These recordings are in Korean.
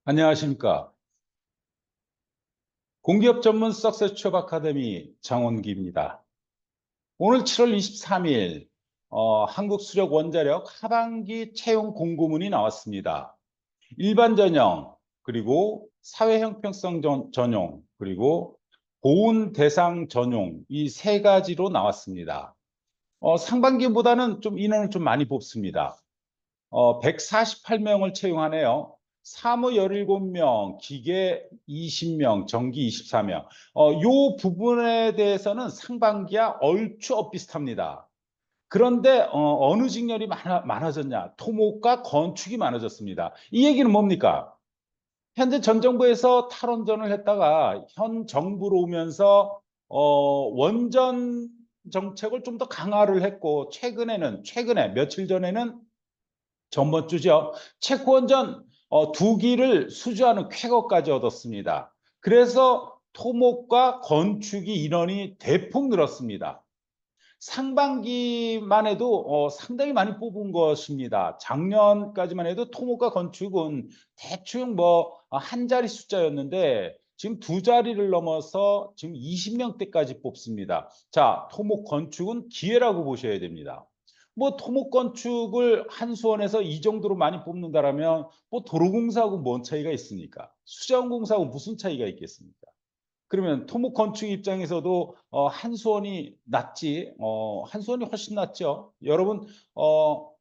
안녕하십니까. 공기업 전문 석세스 취업 아카데미 장원기입니다. 오늘 7월 23일 한국수력 원자력 하반기 채용 공고문이 나왔습니다. 일반 전형, 그리고 사회 형평성 전용, 그리고 보훈 대상 전용 이 세 가지로 나왔습니다. 상반기보다는 좀 인원을 좀 많이 뽑습니다. 148명을 채용하네요. 사무 17명, 기계 20명, 전기 24명. 요 부분에 대해서는 상반기와 얼추 엇비슷합니다. 그런데 어느 직렬이 많아졌냐? 토목과 건축이 많아졌습니다. 이 얘기는 뭡니까? 현재 전 정부에서 탈원전을 했다가 현 정부로 오면서 원전 정책을 좀 더 강화를 했고, 최근에 며칠 전에는 전번 주죠. 체코 원전 2기를 수주하는 쾌거까지 얻었습니다. 그래서 토목과 건축이 인원이 대폭 늘었습니다. 상반기만 해도 상당히 많이 뽑은 것입니다. 작년까지만 해도 토목과 건축은 대충 한 자리 숫자였는데 지금 두 자리를 넘어서 지금 20명대까지 뽑습니다. 자, 토목 건축은 기회라고 보셔야 됩니다. 토목 건축을 한수원에서 이 정도로 많이 뽑는다라면 도로공사하고 뭔 차이가 있습니까? 수자원공사하고 무슨 차이가 있겠습니까? 그러면 토목 건축 입장에서도 한수원이 낫지, 한수원이 훨씬 낫죠. 여러분,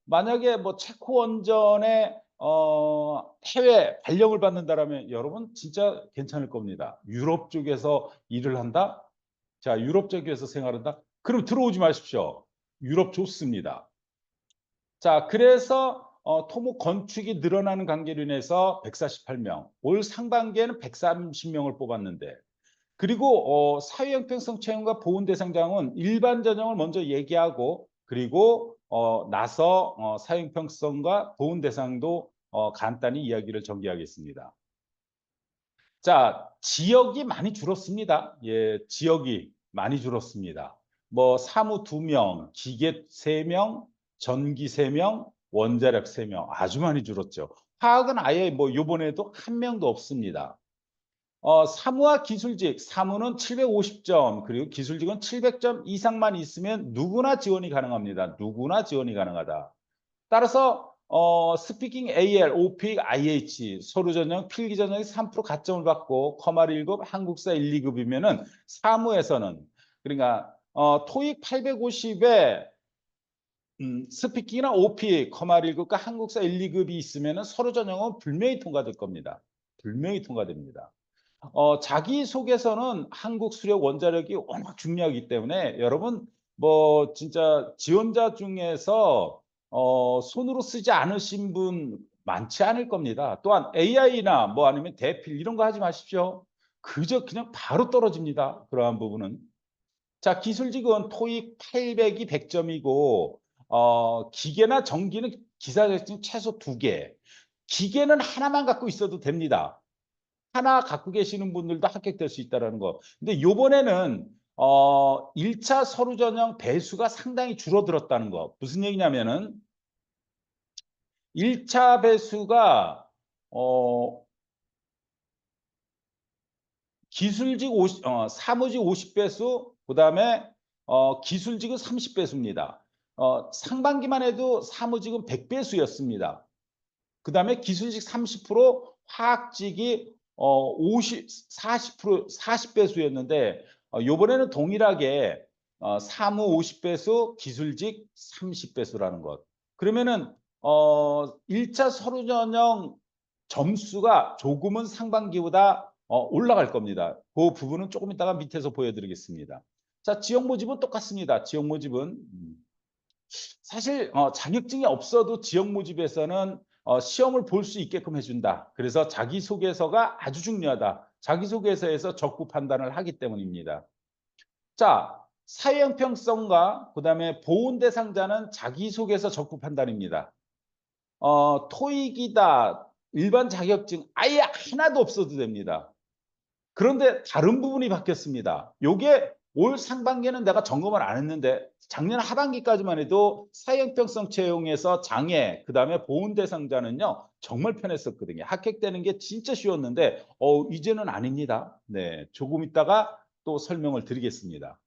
만약에 체코 원전에 해외 발령을 받는다라면 여러분 진짜 괜찮을 겁니다. 유럽 쪽에서 일을 한다? 자, 유럽 쪽에서 생활한다? 그럼 들어오지 마십시오. 유럽 좋습니다. 자, 그래서 토목 건축이 늘어나는 관계로 인해서 148명, 올 상반기에는 130명을 뽑았는데, 그리고 사회 형평성 채용과 보훈 대상자는 일반 전형을 먼저 얘기하고, 그리고 나서 사회 형평성과 보훈 대상도 간단히 이야기를 전개하겠습니다. 자, 지역이 많이 줄었습니다. 예, 지역이 많이 줄었습니다. 사무 2명, 기계 3명, 전기 3명, 원자력 3명, 아주 많이 줄었죠. 화학은 아예 요번에도 한 명도 없습니다. 사무와 기술직, 사무는 750점, 그리고 기술직은 700점 이상만 있으면 누구나 지원이 가능합니다. 누구나 지원이 가능하다. 따라서 스피킹 AL, 오픽, IH, 서류전형, 필기전형이 3% 가점을 받고 커말 1급, 한국사 1, 2급이면은 사무에서는, 그러니까 토익 850에 스피킹이나 오픽, 커말 1급과 한국사 1, 2급이 있으면은 서류전형은 불명히 통과될 겁니다. 불명히 통과됩니다. 자기소개서는 한국 수력 원자력이 워낙 중요하기 때문에 여러분 진짜 지원자 중에서 손으로 쓰지 않으신 분 많지 않을 겁니다. 또한 AI나 아니면 대필 이런 거 하지 마십시오. 그저 그냥 바로 떨어집니다. 그러한 부분은. 자, 기술직은 토익 800이 100점이고 기계나 전기는 기사 자격증 최소 2개. 기계는 하나만 갖고 있어도 됩니다. 하나 갖고 계시는 분들도 합격될 수 있다는 거. 근데 요번에는 1차 서류 전형 배수가 상당히 줄어들었다는 거. 무슨 얘기냐면은 1차 배수가 기술직 50, 사무직 50배수, 그다음에 기술직은 30배수입니다. 상반기만 해도 사무직은 100배수였습니다. 그다음에 기술직 30%, 화학직이 40배수였는데 요번에는 동일하게 사무 50배수, 기술직 30배수라는 것. 그러면은 1차 서류 전형 점수가 조금은 상반기보다 올라갈 겁니다. 그 부분은 조금 이따가 밑에서 보여드리겠습니다. 자, 지역 모집은 똑같습니다. 지역 모집은 사실 자격증이 없어도 지역 모집에서는 시험을 볼 수 있게끔 해준다. 그래서 자기소개서가 아주 중요하다. 자기소개서에서 적부 판단을 하기 때문입니다. 자, 사회형평성과 그다음에 보훈 대상자는 자기소개서 적부 판단입니다. 토익이다, 일반 자격증 아예 하나도 없어도 됩니다. 그런데 다른 부분이 바뀌었습니다. 요게 올 상반기에는 내가 점검을 안 했는데 작년 하반기까지만 해도 사형평성 채용에서 장애 그다음에 보훈 대상자는요 정말 편했었거든요. 합격되는 게 진짜 쉬웠는데 이제는 아닙니다. 네, 조금 있다가 또 설명을 드리겠습니다.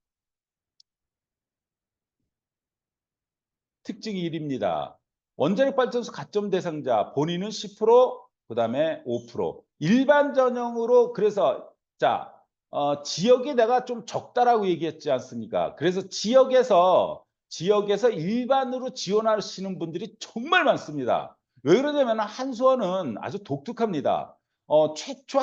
특징이 1입니다. 원자력 발전소 가점 대상자 본인은 10%, 그다음에 5%. 일반 전형으로 그래서 자, 지역이 내가 좀 적다라고 얘기했지 않습니까? 그래서 지역에서 일반으로 지원하시는 분들이 정말 많습니다. 왜 그러냐면 한수원은 아주 독특합니다. 최초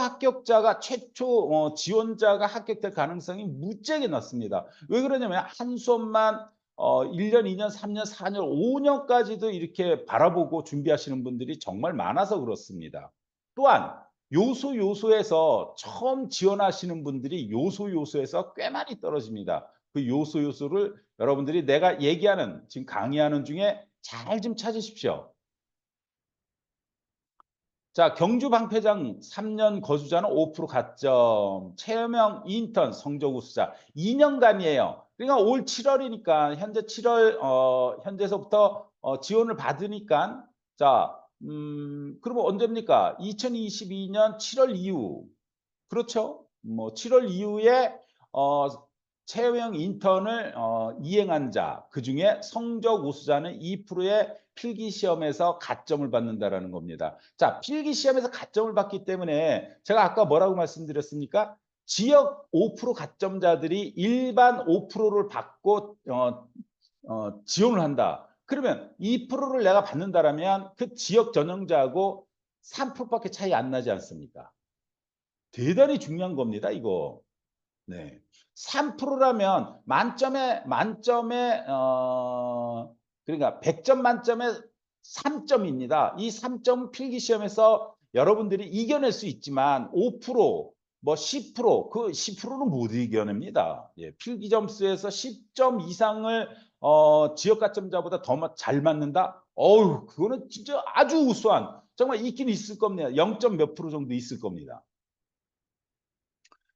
지원자가 합격될 가능성이 무지하게 낮습니다. 왜 그러냐면 한수원만 1년, 2년, 3년, 4년, 5년까지도 이렇게 바라보고 준비하시는 분들이 정말 많아서 그렇습니다. 또한 요소에서 처음 지원하시는 분들이 요소에서 꽤 많이 떨어집니다. 그 요소를 여러분들이 내가 얘기하는 지금 강의하는 중에 잘 좀 찾으십시오. 자, 경주 방패장 3년 거주자는 5% 가점, 체험형 인턴 성적 우수자 2년간이에요. 그러니까 올 7월이니까 현재 7월 현재서부터 지원을 받으니까 자, 그러면 언제입니까? 2022년 7월 이후. 그렇죠? 뭐 7월 이후에 어 체험형 인턴을 이행한 자, 그중에 성적 우수자는 2%의 필기 시험에서 가점을 받는다라는 겁니다. 자, 필기 시험에서 가점을 받기 때문에 제가 아까 뭐라고 말씀드렸습니까? 지역 5% 가점자들이 일반 5%를 받고 지원을 한다. 그러면 2%를 내가 받는다라면 그 지역 전형자하고 3%밖에 차이 안 나지 않습니까? 대단히 중요한 겁니다, 이거. 네. 3%라면 만점에 그러니까 100점 만점에 3점입니다. 이 3점 필기 시험에서 여러분들이 이겨낼 수 있지만 5%, 뭐 10%, 그 10%는 못 이겨냅니다. 예, 필기 점수에서 10점 이상을 지역 가점자보다 더 잘 맞는다? 어우, 그거는 진짜 아주 우수한 정말 있긴 있을 겁니다. 0점 몇 프로 정도 있을 겁니다.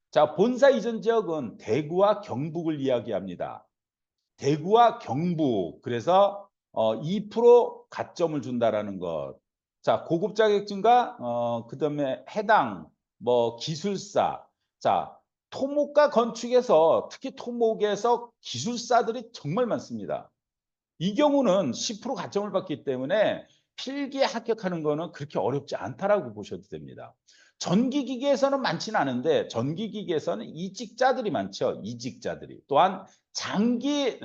자, 본사 이전 지역은 대구와 경북을 이야기합니다. 대구와 경북. 그래서 2% 가점을 준다라는 것. 자, 고급 자격증과 그다음에 해당 뭐 기술사. 자, 토목과 건축에서 특히 토목에서 기술사들이 정말 많습니다. 이 경우는 10% 가점을 받기 때문에 필기에 합격하는 거는 그렇게 어렵지 않다라고 보셔도 됩니다. 전기기계에서는 많지는 않은데 전기기계에서는 이직자들이 많죠. 이직자들이. 또한 장기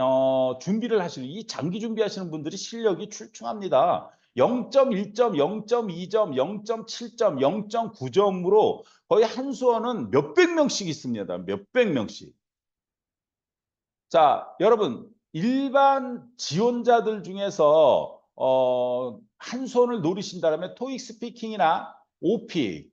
준비를 하시는 이 장기 준비하시는 분들이 실력이 출중합니다. 0.1점, 0.2점, 0.7점, 0.9점으로 거의 한 수원은 몇백 명씩 있습니다. 몇백 명씩. 자, 여러분 일반 지원자들 중에서 한 손을 노리신다면 토익 스피킹이나 오픽,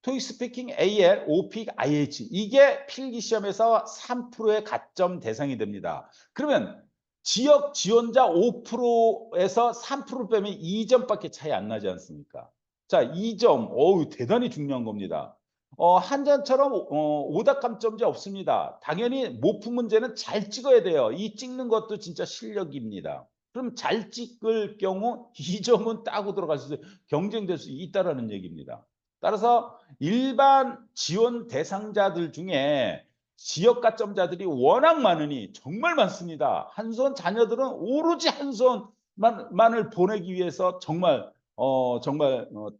토익 스피킹 AL, 오픽 IH 이게 필기 시험에서 3%의 가점 대상이 됩니다. 그러면 지역 지원자 5%에서 3% 빼면 2점밖에 차이 안 나지 않습니까? 자, 2점. 어우, 대단히 중요한 겁니다. 한전처럼 오답 감점제 없습니다. 당연히 모품 문제는 잘 찍어야 돼요. 이 찍는 것도 진짜 실력입니다. 그럼 잘 찍을 경우 2점은 따고 들어갈 수 경쟁될 수 있다라는 얘기입니다. 따라서 일반 지원 대상자들 중에 지역 가점자들이 워낙 많으니 정말 많습니다. 한수원 자녀들은 오로지 한수원만을 보내기 위해서 정말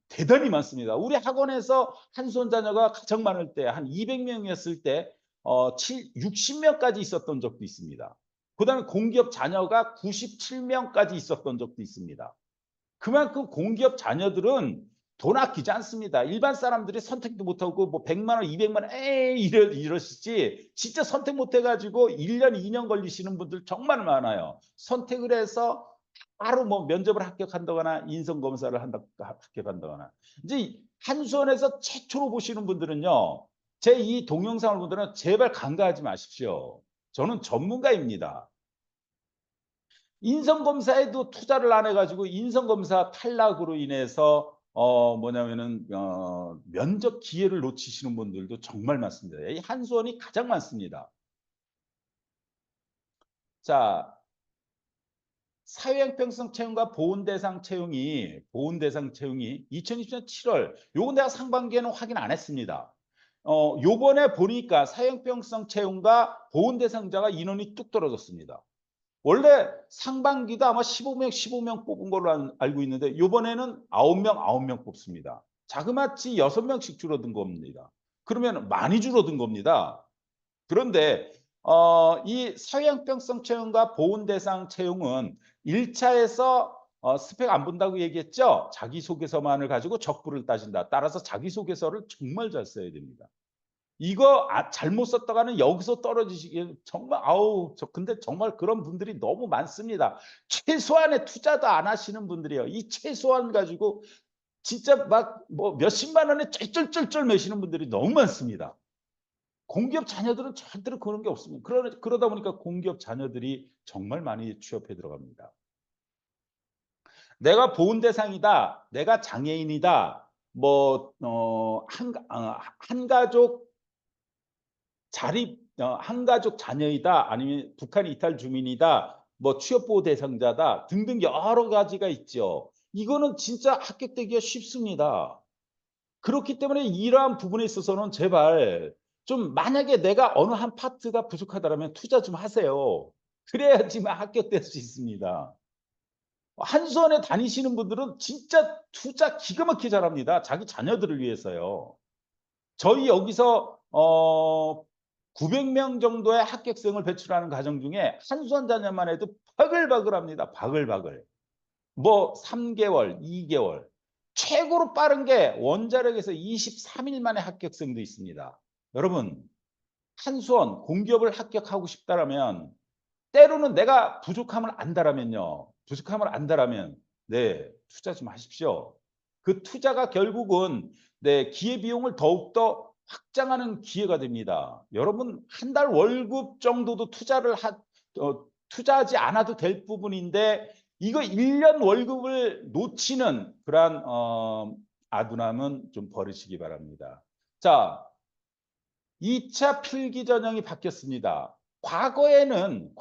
대단히 많습니다. 우리 학원에서 한수원 자녀가 가장 많을 때 한 200명이었을 때 60명까지 있었던 적도 있습니다. 그다음에 공기업 자녀가 97명까지 있었던 적도 있습니다. 그만큼 공기업 자녀들은 돈 아끼지 않습니다. 일반 사람들이 선택도 못하고 뭐 100만 원, 200만 원 이러시지 진짜 선택 못해가지고 1년, 2년 걸리시는 분들 정말 많아요. 선택을 해서 바로 뭐 면접을 합격한다거나 인성검사를 합격한다거나 이제 한수원에서 최초로 보시는 분들은요. 제 이 동영상을 보더라도 제발 간과하지 마십시오. 저는 전문가입니다. 인성검사에도 투자를 안 해가지고 인성검사 탈락으로 인해서 뭐냐면은 면접 기회를 놓치시는 분들도 정말 많습니다. 이 한수원이 가장 많습니다. 자, 사회형평성 채용과 보훈대상 채용이 2020년 7월, 요건 내가 상반기에는 확인 안 했습니다. 요번에 보니까 사회형평성 채용과 보훈대상자가 인원이 뚝 떨어졌습니다. 원래 상반기도 아마 15명 뽑은 걸로 알고 있는데 요번에는 9명 뽑습니다. 자그마치 6명씩 줄어든 겁니다. 그러면 많이 줄어든 겁니다. 그런데 이 사회형평성 채용과 보훈대상 채용은 1차에서 스펙 안 본다고 얘기했죠. 자기소개서만을 가지고 적부를 따진다. 따라서 자기소개서를 정말 잘 써야 됩니다. 이거 잘못 썼다가는 여기서 떨어지시기 정말 근데 정말 그런 분들이 너무 많습니다. 최소한의 투자도 안 하시는 분들이에요. 이 최소한 가지고 진짜 막 뭐 몇십만 원에 쩔쩔쩔쩔 매시는 분들이 너무 많습니다. 공기업 자녀들은 절대로 그런 게 없습니다. 그러다 보니까 공기업 자녀들이 정말 많이 취업해 들어갑니다. 내가 보훈 대상이다. 내가 장애인이다. 한가족 한가족 자녀이다. 아니면 북한 이탈 주민이다. 뭐 취업보호 대상자다. 등등 여러 가지가 있죠. 이거는 진짜 합격되기가 쉽습니다. 그렇기 때문에 이러한 부분에 있어서는 제발 좀 만약에 내가 어느 한 파트가 부족하다면 투자 좀 하세요. 그래야지만 합격될 수 있습니다. 한수원에 다니시는 분들은 진짜 투자 기가 막히게 잘합니다. 자기 자녀들을 위해서요. 저희 여기서 900명 정도의 합격생을 배출하는 가정 중에 한수원 자녀만 해도 바글바글합니다. 바글바글. 뭐 3개월, 2개월. 최고로 빠른 게 원자력에서 23일 만에 합격생도 있습니다. 여러분, 한수원 공기업을 합격하고 싶다라면 때로는 내가 부족함을 안다라면요. 부족함을 안다라면 네, 투자 좀 하십시오. 그 투자가 결국은 네, 기회비용을 더욱더 확장하는 기회가 됩니다. 여러분, 한 달 월급 정도도 투자하지 않아도 될 부분인데 이거 1년 월급을 놓치는 그러한 아둔함은 좀 버리시기 바랍니다. 자, 2차 필기 전형이 바뀌었습니다. 과거에는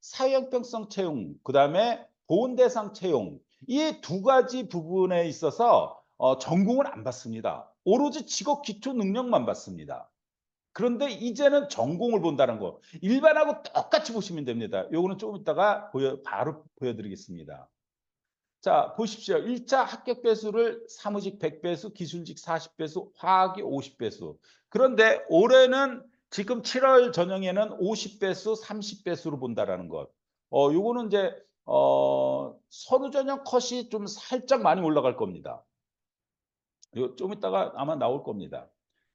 사회형평성 채용, 그다음에 보훈대상 채용 이 두 가지 부분에 있어서 전공을 안 받습니다. 오로지 직업 기초 능력만 받습니다. 그런데 이제는 전공을 본다는 거. 일반하고 똑같이 보시면 됩니다. 요거는 조금 있다가 바로 보여드리겠습니다. 자, 보십시오. 1차 합격 배수를 사무직 100배수, 기술직 40배수, 화학이 50배수. 그런데 올해는 지금 7월 전형에는 50배수, 30배수로 본다라는 것. 요거는 이제 서류 전형 컷이 좀 살짝 많이 올라갈 겁니다. 좀 이따가 아마 나올 겁니다.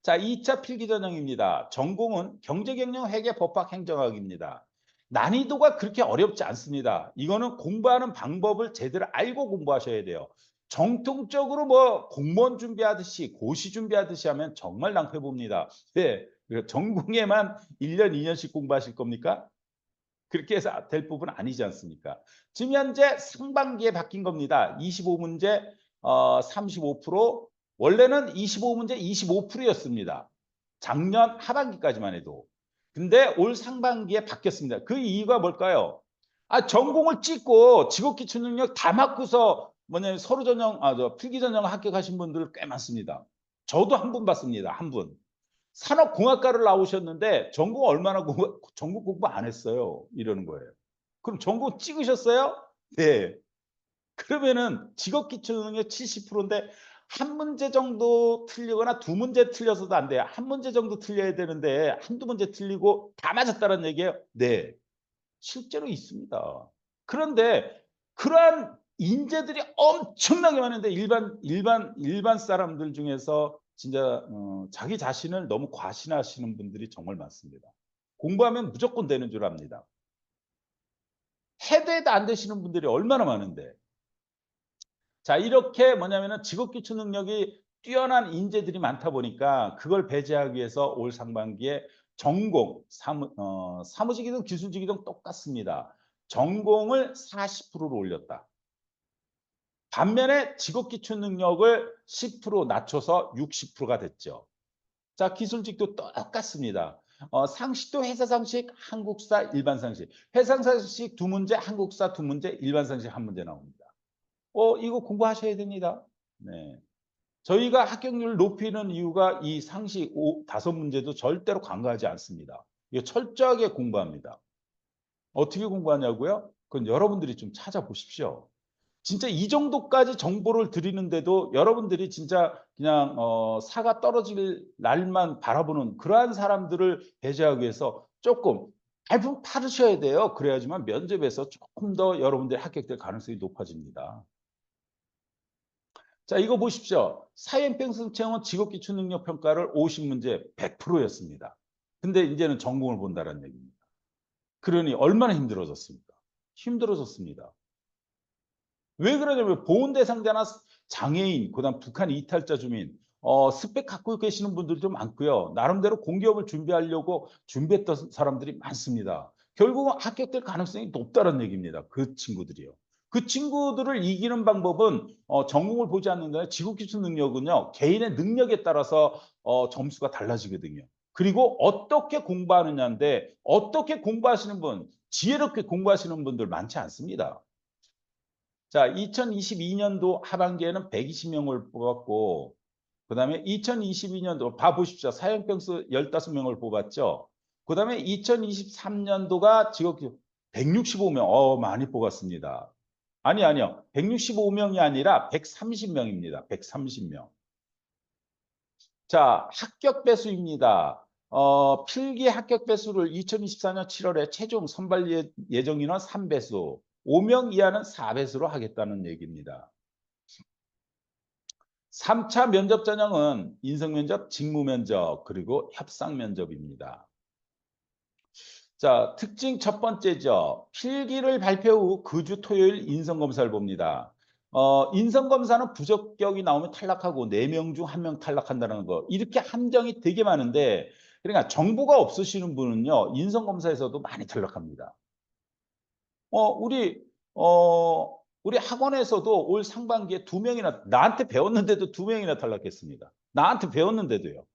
자, 2차 필기 전형입니다. 전공은 경제경영 회계 법학 행정학입니다. 난이도가 그렇게 어렵지 않습니다. 이거는 공부하는 방법을 제대로 알고 공부하셔야 돼요. 정통적으로 뭐 공무원 준비하듯이 고시 준비하듯이 하면 정말 낭패 봅니다. 네, 전공에만 1년, 2년씩 공부하실 겁니까? 그렇게 해서 될 부분 아니지 않습니까? 지금 현재 상반기에 바뀐 겁니다. 25문제 35%, 원래는 25문제 25%였습니다. 작년 하반기까지만 해도. 근데 올 상반기에 바뀌었습니다. 그 이유가 뭘까요? 전공을 찍고 직업기초 능력 다 맞고서 서류 전형, 필기 전형 합격하신 분들 꽤 많습니다. 저도 한 분 봤습니다. 한 분. 산업공학과를 나오셨는데 전공 공부 안 했어요. 이러는 거예요. 그럼 전공 찍으셨어요? 네. 그러면은 직업기초능력 70%인데 한 문제 정도 틀리거나 두 문제 틀려서도 안 돼요. 한 문제 정도 틀려야 되는데 한두 문제 틀리고 다 맞았다는 얘기예요? 네. 실제로 있습니다. 그런데 그러한 인재들이 엄청나게 많은데 일반 사람들 중에서 진짜 자기 자신을 너무 과신하시는 분들이 정말 많습니다. 공부하면 무조건 되는 줄 압니다. 해도 안 되시는 분들이 얼마나 많은데. 자, 이렇게 뭐냐면은 직업기초 능력이 뛰어난 인재들이 많다 보니까 그걸 배제하기 위해서 올 상반기에 전공, 사무직이든 기술직이든 똑같습니다. 전공을 40%로 올렸다. 반면에 직업기초 능력을 10% 낮춰서 60%가 됐죠. 자, 기술직도 똑같습니다. 상식도 회사 상식, 한국사, 일반 상식. 회사 상식 두 문제, 한국사 두 문제, 일반 상식 한 문제 나옵니다. 이거 공부하셔야 됩니다. 네. 저희가 합격률을 높이는 이유가 이 상식 다섯 문제도 절대로 간과하지 않습니다. 이거 철저하게 공부합니다. 어떻게 공부하냐고요? 그건 여러분들이 좀 찾아보십시오. 진짜 이 정도까지 정보를 드리는데도 여러분들이 진짜 그냥 사가 떨어질 날만 바라보는 그러한 사람들을 배제하기 위해서 조금 발품 팔으셔야 돼요. 그래야지만 면접에서 조금 더 여러분들이 합격될 가능성이 높아집니다. 자, 이거 보십시오. 사회행평성 체험은 직업기초능력평가를 50문제 100%였습니다. 근데 이제는 전공을 본다는 얘기입니다. 그러니 얼마나 힘들어졌습니까? 힘들어졌습니다. 왜 그러냐면 보훈 대상자나 장애인, 그다음 북한 이탈자 주민, 스펙 갖고 계시는 분들도 많고요. 나름대로 공기업을 준비하려고 준비했던 사람들이 많습니다. 결국은 합격될 가능성이 높다는 얘기입니다. 그 친구들이요. 그 친구들을 이기는 방법은 전공을 보지 않는 게 아니라 지구기술 능력은요. 개인의 능력에 따라서 점수가 달라지거든요. 그리고 어떻게 공부하느냐인데 어떻게 공부하시는 분, 지혜롭게 공부하시는 분들 많지 않습니다. 자, 2022년도 하반기에는 120명을 뽑았고 그다음에 2022년도 봐 보십시오. 사형평수 15명을 뽑았죠. 그다음에 2023년도가 직업 165명. 많이 뽑았습니다. 아니요. 165명이 아니라 130명입니다. 130명. 자, 합격 배수입니다. 필기 합격 배수를 2024년 7월에 최종 선발 예정 인원 3배수, 5명 이하는 4배수로 하겠다는 얘기입니다. 3차 면접 전형은 인성 면접, 직무 면접, 그리고 협상 면접입니다. 자, 특징 첫 번째죠. 필기를 발표 후 그 주 토요일 인성검사를 봅니다. 인성검사는 부적격이 나오면 탈락하고 4명 중 1명 탈락한다는 거. 이렇게 함정이 되게 많은데, 그러니까 정보가 없으시는 분은요, 인성검사에서도 많이 탈락합니다. 우리, 우리 학원에서도 올 상반기에 2명이나, 나한테 배웠는데도 2명이나 탈락했습니다. 나한테 배웠는데도요.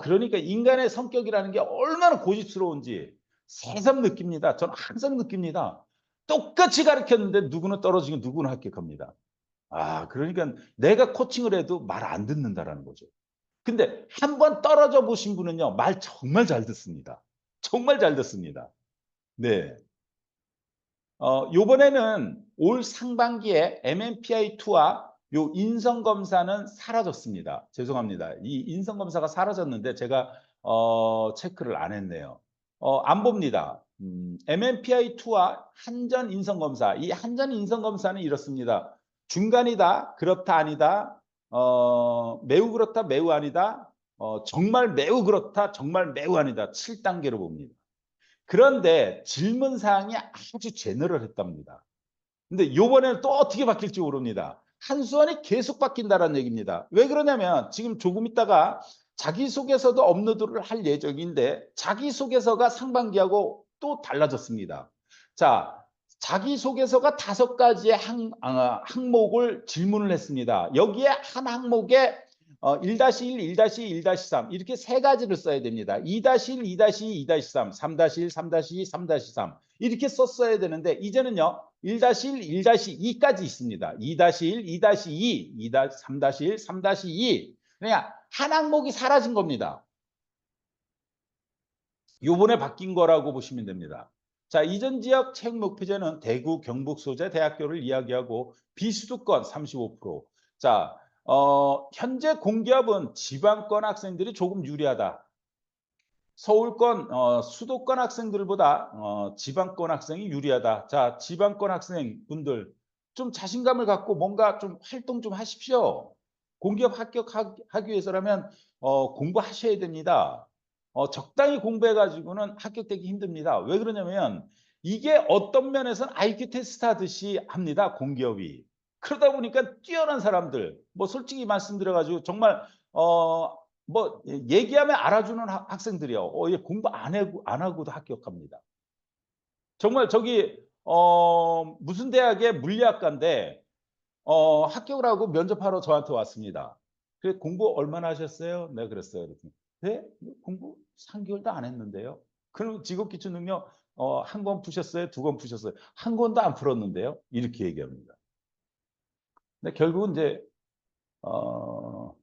그러니까 인간의 성격이라는 게 얼마나 고집스러운지 새삼 느낍니다. 저는 항상 느낍니다. 똑같이 가르쳤는데 누구는 떨어지고 누구는 합격합니다. 그러니까 내가 코칭을 해도 말 안 듣는다라는 거죠. 근데 한 번 떨어져 보신 분은요, 말 정말 잘 듣습니다. 정말 잘 듣습니다. 네. 요번에는 올 상반기에 MMPI2와 요 인성검사는 사라졌습니다. 죄송합니다. 이 인성검사가 사라졌는데 제가 체크를 안 했네요. 안 봅니다. MMPI2와 한전 인성검사. 이 한전 인성검사는 이렇습니다. 중간이다, 그렇다, 아니다, 매우 그렇다, 매우 아니다, 정말 매우 그렇다, 정말 매우 아니다. 7단계로 봅니다. 그런데 질문 사항이 아주 제너럴했답니다. 근데 요번에는 또 어떻게 바뀔지 모릅니다. 한수원이 계속 바뀐다는 얘기입니다. 왜 그러냐면 지금 조금 있다가 자기소개서도 업로드를 할 예정인데 자기소개서가 상반기하고 또 달라졌습니다. 자, 자기소개서가 5가지의 항목을 질문을 했습니다. 여기에 한 항목에 1-1, 1-2, 1-3 이렇게 3가지를 써야 됩니다. 2-1, 2-2, 2-3, 3-1, 3-2, 3-3 이렇게 썼어야 되는데 이제는요. 1-1, 1-2까지 있습니다. 2-1, 2-2, 3-1, 3-2 그냥 한 항목이 사라진 겁니다. 요번에 바뀐 거라고 보시면 됩니다. 자, 이전 지역 채용 목표제는 대구, 경북 소재 대학교를 이야기하고 비수도권 35%. 자, 현재 공기업은 지방권 학생들이 조금 유리하다. 서울권, 수도권 학생들보다 지방권 학생이 유리하다. 자, 지방권 학생분들 좀 자신감을 갖고 뭔가 좀 활동 좀 하십시오. 공기업 합격하기 위해서라면 공부하셔야 됩니다. 적당히 공부해 가지고는 합격되기 힘듭니다. 왜 그러냐면 이게 어떤 면에서는 IQ 테스트 하듯이 합니다. 공기업이. 그러다 보니까 뛰어난 사람들 뭐 솔직히 말씀드려 가지고 정말 얘기하면 알아주는 학생들이요. 얘 공부 안 하고도 합격합니다. 정말 저기 무슨 대학의 물리학과인데 합격을 하고 면접하러 저한테 왔습니다. 그래 공부 얼마나 하셨어요? 내가 그랬어요. 그랬더니 네? 공부 3개월도 안 했는데요. 그럼 직업기초 능력 한 권 푸셨어요? 두 권 푸셨어요? 한 권도 안 풀었는데요. 이렇게 얘기합니다. 근데 결국은 이제 어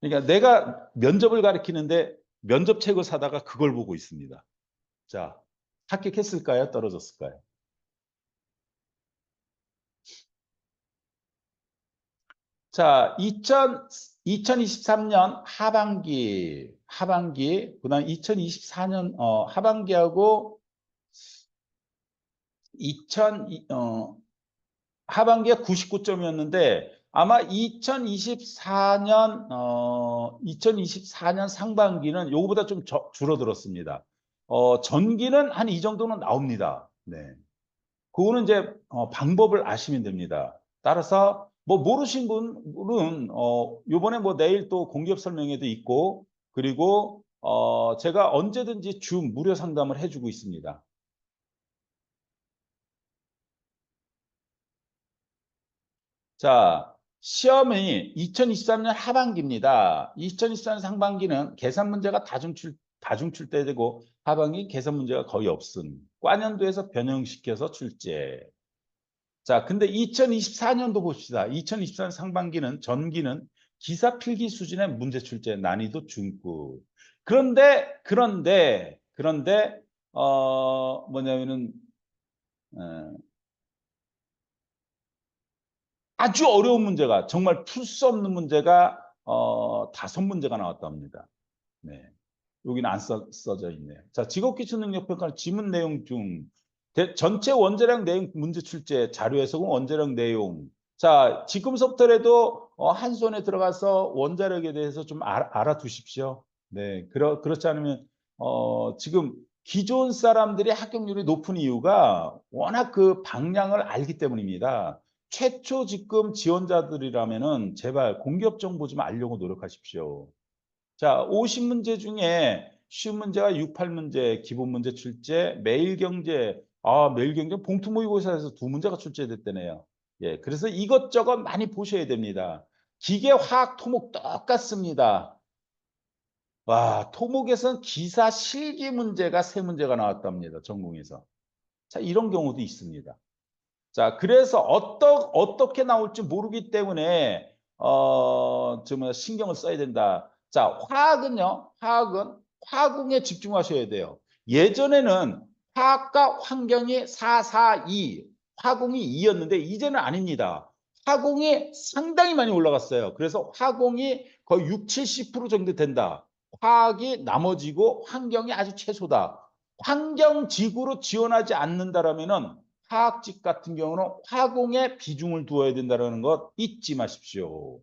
그러니까 내가 면접을 가리키는데 면접책을 사다가 그걸 보고 있습니다. 자, 합격했을까요? 떨어졌을까요? 자, 2023년 하반기, 그다음 2024년 하반기하고 2000 하반기가 99점이었는데 아마 2024년 상반기는 요거보다 좀 줄어들었습니다. 전기는 한 이 정도는 나옵니다. 네. 그거는 이제 방법을 아시면 됩니다. 따라서 뭐 모르신 분은 요번에 뭐 내일 또 공기업 설명회도 있고 그리고 제가 언제든지 줌 무료 상담을 해 주고 있습니다. 자, 시험이 2023년 하반기입니다. 2024년 상반기는 계산 문제가 다중 출제되고 하반기 계산 문제가 거의 없음. 과년도에서 변형시켜서 출제. 자, 근데 2024년도 봅시다. 2024년 상반기는 전기는 기사 필기 수준의 문제 출제 난이도 중급. 그런데 뭐냐면은 어, 아주 어려운 문제가 정말 풀 수 없는 문제가 5문제가 나왔답니다. 네. 여기는 안 써져 있네요. 자, 직업기초 능력 평가 지문 내용 중 전체 원자력 내용 문제 출제 자료 해석은 원자력 내용. 자, 지금부터라도 한 손에 들어가서 원자력에 대해서 좀 알아두십시오. 네, 그렇지 않으면 지금 기존 사람들이 합격률이 높은 이유가 워낙 그 방향을 알기 때문입니다. 최초 직급 지원자들이라면은 제발 공기업 정보 좀 알려고 노력하십시오. 자, 50문제 중에 쉬운 문제가 6, 8문제, 기본 문제 출제, 매일경제, 매일경제 봉투 모의고사에서 2문제가 출제됐다네요. 예, 그래서 이것저것 많이 보셔야 됩니다. 기계, 화학, 토목 똑같습니다. 와, 토목에서는 기사 실기 문제가 3문제가 나왔답니다. 전공에서. 자, 이런 경우도 있습니다. 자, 그래서 어떻게 나올지 모르기 때문에 좀 신경을 써야 된다. 자, 화학은 화공에 집중하셔야 돼요. 예전에는 화학과 환경이 4, 4, 2, 화공이 2였는데 이제는 아닙니다. 화공이 상당히 많이 올라갔어요. 그래서 화공이 거의 6, 70% 정도 된다. 화학이 나머지고 환경이 아주 최소다. 환경지구로 지원하지 않는다라면은 화학직 같은 경우는 화공에 비중을 두어야 된다는 것 잊지 마십시오.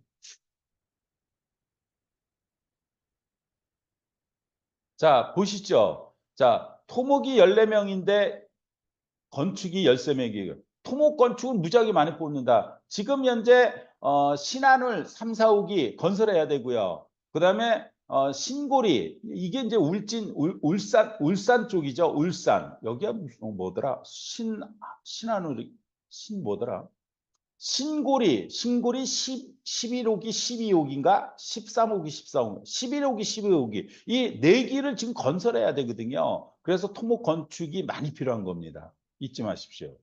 자, 보시죠. 자, 토목이 14명인데 건축이 13명이에요. 토목 건축은 무지하게 많이 뽑는다. 지금 현재 신한울 3, 4, 5기 건설해야 되고요. 그다음에 신고리 이게 이제 울산 쪽이죠. 울산 여기가 뭐더라? 신한울이 신 뭐더라? 신고리 11호기, 12호기인가? 13호기, 14호기, 11호기, 12호기. 이 4기를 지금 건설해야 되거든요. 그래서 토목 건축이 많이 필요한 겁니다. 잊지 마십시오.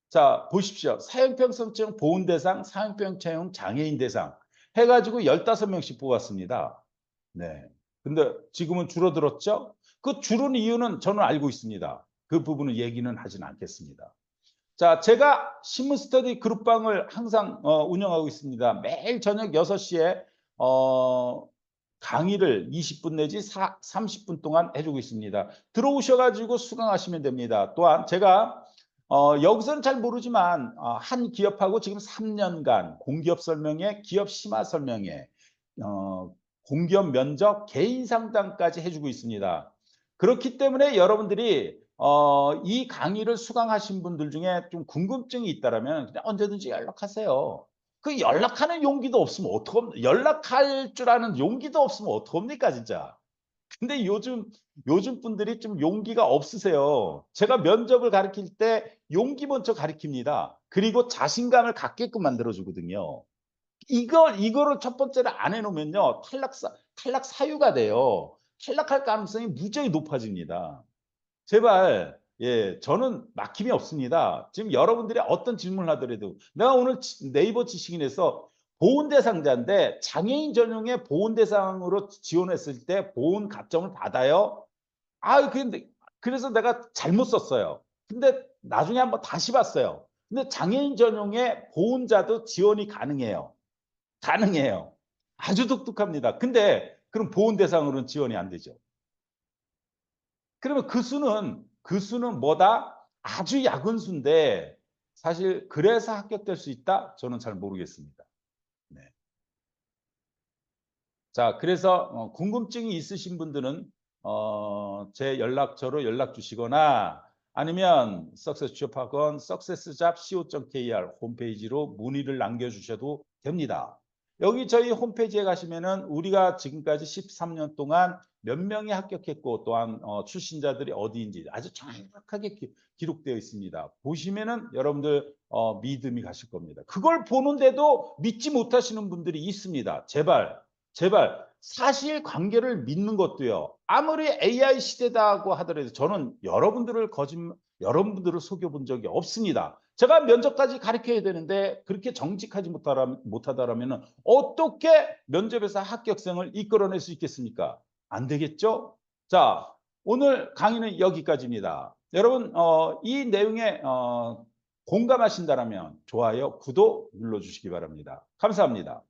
자, 보십시오. 사형평성증 보훈 대상, 사형평증 장애인 대상 해가지고 15명씩 뽑았습니다. 네. 근데 지금은 줄어들었죠? 그 줄은 이유는 저는 알고 있습니다. 그 부분은 얘기는 하진 않겠습니다. 자, 제가 신문 스터디 그룹방을 항상 운영하고 있습니다. 매일 저녁 6시에 강의를 20분 내지 30분 동안 해주고 있습니다. 들어오셔가지고 수강하시면 됩니다. 또한 제가 여기서는 잘 모르지만 한 기업하고 지금 3년간 공기업 설명회, 기업 심화 설명회, 공기업 면접, 개인 상담까지 해주고 있습니다. 그렇기 때문에 여러분들이 이 강의를 수강하신 분들 중에 좀 궁금증이 있다면 그냥 언제든지 연락하세요. 그 연락하는 용기도 없으면 연락할 줄 아는 용기도 없으면 어떡합니까, 진짜. 근데 요즘 분들이 좀 용기가 없으세요. 제가 면접을 가르칠 때 용기 먼저 가르칩니다. 그리고 자신감을 갖게끔 만들어 주거든요. 이거를 첫 번째로 안 해 놓으면요. 탈락 사유가 돼요. 탈락할 가능성이 무지하게 높아집니다. 제발 저는 막힘이 없습니다. 지금 여러분들이 어떤 질문을 하더라도 내가 오늘 네이버 지식인에서 보훈 대상자인데 장애인 전용의 보훈 대상으로 지원했을 때 보훈 가점을 받아요? 근데 그래서 내가 잘못 썼어요. 근데 나중에 한번 다시 봤어요. 근데 장애인 전용의 보훈자도 지원이 가능해요. 가능해요. 아주 독특합니다. 근데 그럼 보훈 대상으로는 지원이 안 되죠. 그러면 그 수는 뭐다? 아주 약은 수인데 사실 그래서 합격될 수 있다? 저는 잘 모르겠습니다. 네. 자, 그래서 궁금증이 있으신 분들은 제 연락처로 연락 주시거나 아니면 석세스 취업학원 successjobco.kr 홈페이지로 문의를 남겨 주셔도 됩니다. 여기 저희 홈페이지에 가시면은 우리가 지금까지 13년 동안 몇 명이 합격했고 또한 출신자들이 어디인지 아주 정확하게 기록되어 있습니다. 보시면은 여러분들 믿음이 가실 겁니다. 그걸 보는데도 믿지 못하시는 분들이 있습니다. 제발 사실관계를 믿는 것도요. 아무리 AI 시대다고 하더라도 저는 여러분들을 속여본 적이 없습니다. 제가 면접까지 가르쳐야 되는데 그렇게 정직하지 못하다라면 어떻게 면접에서 합격생을 이끌어낼 수 있겠습니까? 안 되겠죠? 자, 오늘 강의는 여기까지입니다. 여러분 이 내용에 공감하신다면 좋아요, 구독 눌러주시기 바랍니다. 감사합니다.